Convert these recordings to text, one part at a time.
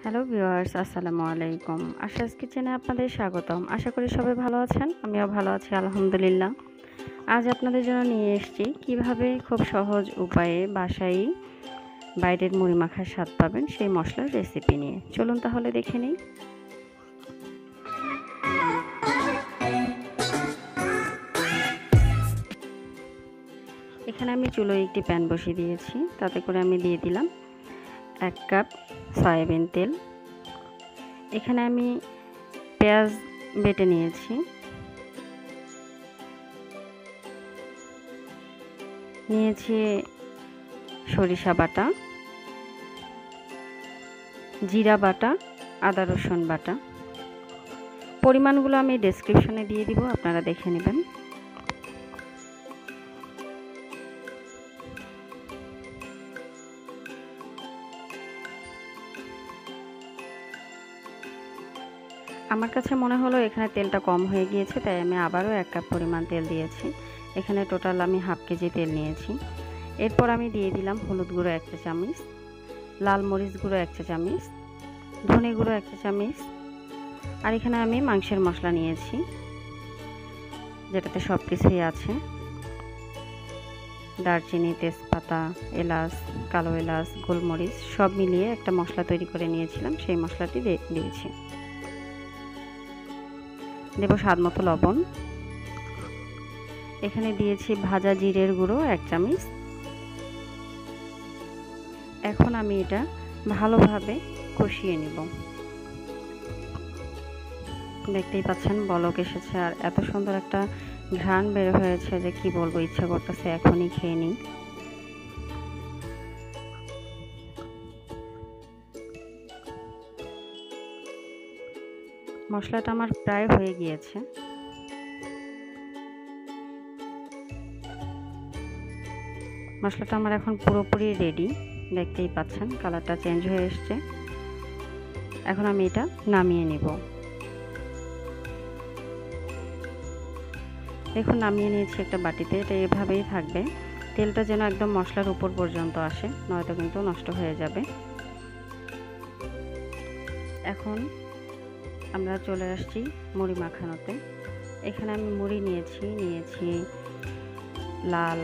Hello viewers, আসসালামু আলাইকুম। আশাস কিচেনে আপনাদের স্বাগতম। আশা করি সবাই ভালো আছেন। আমিও ভালো আছি আলহামদুলিল্লাহ। আজ আপনাদের জন্য নিয়ে এসেছি কিভাবে খুব সহজ উপায়ে বাসায় বাইরের মুড়ি মাখার স্বাদ পাবেন সেই মশলার রেসিপি নিয়ে। চলুন তাহলে দেখে নিই। এখানে আমি চুলোয় একটি প্যান বসিয়ে দিয়েছি। তাতে করে আমি দিয়ে দিলাম 1 কাপ সয়াবিন তেল। এখানে আমি পেঁয়াজ বেটে নিয়েছি, সরিষা বাটা, জিরা বাটা, আদা রসুন বাটা। পরিমাণগুলো আমি ডেসক্রিপশনে দিয়ে দিব, আপনারা দেখে নেবেন। আমার কাছে মনে হলো এখানে তেলটা কম হয়ে গিয়েছে, তাই আমি আবারও 1 কাপ পরিমাণ তেল দিয়েছি। এখানে টোটাল আমি হাফ কেজি তেল নিয়েছি। এরপর আমি দিয়ে দিলাম হলুদ গুঁড়ো 1 চা চামচ, লাল মরিচ গুঁড়ো 1 চা চামচ, ধনে গুঁড়ো 1 চা চামচ, আর এখানে আমি মাংসের মশলা নিয়েছি যেটাতে সব কিছুই আছে, দারচিনি, তেজপাতা, এলাচ, কালো এলাচ, গোলমরিচ সব মিলিয়ে একটা মশলা তৈরি করে নিয়েছিলাম। সেই মশলাটি দিয়েছি। দেব স্বাদ মতো লবণ। এখানে দিয়েছি ভাজা জিরের গুঁড়ো 1 চামচ। এখন আমি এটা ভালোভাবে কষিয়ে নিব। দেখতেই পাচ্ছেন বলক এসেছে আর এত সুন্দর একটা ঘ্রাণ বের হয়েছে যে কি বলবো, ইচ্ছা করতেছে এখনই খেয়ে নিই। মশলাটা আমার প্রায় হয়ে গিয়েছে। মশলাটা আমার এখন পুরোপুরি রেডি। দেখতেই পাচ্ছেন কালারটা চেঞ্জ হয়ে এসছে। এখন আমি এটা নামিয়ে নিব। দেখুন নামিয়ে নিয়েছি একটা বাটিতে। এটা এভাবেই থাকবে। তেলটা যেন একদম মশলার উপর পর্যন্ত আসে, নয়তো কিন্তু নষ্ট হয়ে যাবে। এখন আমরা চলে আসছি মুড়ি মাখানোতে। এখানে আমি মুড়ি নিয়েছি লাল,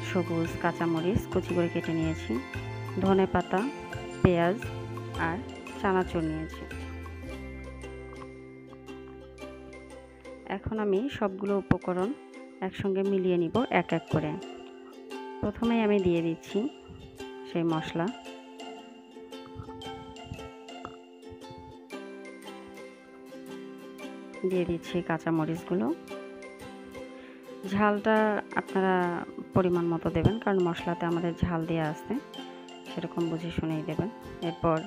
সবুজ, কাঁচামরিচ কুচি করে কেটে নিয়েছি, ধনে পাতা, পেঁয়াজ আর চানাচুর নিয়েছি। এখন আমি সবগুলো উপকরণ একসঙ্গে মিলিয়ে নিব এক এক করে। প্রথমেই আমি দিয়ে দিচ্ছি সেই মশলা। দিয়ে দিচ্ছি কাঁচামরিচগুলো। ঝালটা আপনারা পরিমাণ মতো দেবেন, কারণ মশলাতে আমাদের ঝাল দেওয়া আছে, সেরকম বুঝে শুনেই দেবেন। এরপর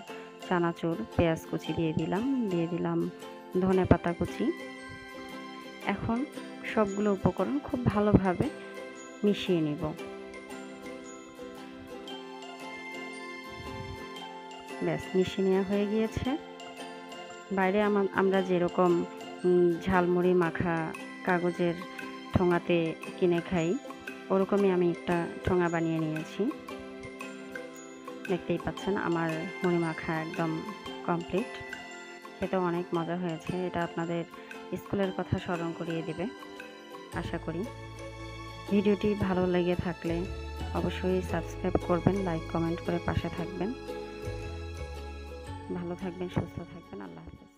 চানাচুর, পেঁয়াজ কুচি দিয়ে দিলাম ধনে পাতা কুচি। এখন সবগুলো উপকরণ খুব ভালোভাবে মিশিয়ে নিব। ব্যাস, মিশিয়ে নেওয়া হয়ে গিয়েছে। বাইরে আমরা যেরকম ঝালমুড়ি মাখা কাগজের ঠোঙাতে কিনে খাই, ওরকমই আমি একটা ঠোঙা বানিয়ে নিয়েছি। দেখতেই পাচ্ছেন আমার মুড়ি মাখা একদম কমপ্লিট। খেতে অনেক মজা হয়েছে। এটা আপনাদের স্কুলের কথা স্মরণ করিয়ে দেবে আশা করি। ভিডিওটি ভালো লেগে থাকলে অবশ্যই সাবস্ক্রাইব করবেন, লাইক কমেন্ট করে পাশে থাকবেন। ভালো থাকবেন, সুস্থ থাকবেন। আল্লাহ হাফেজ।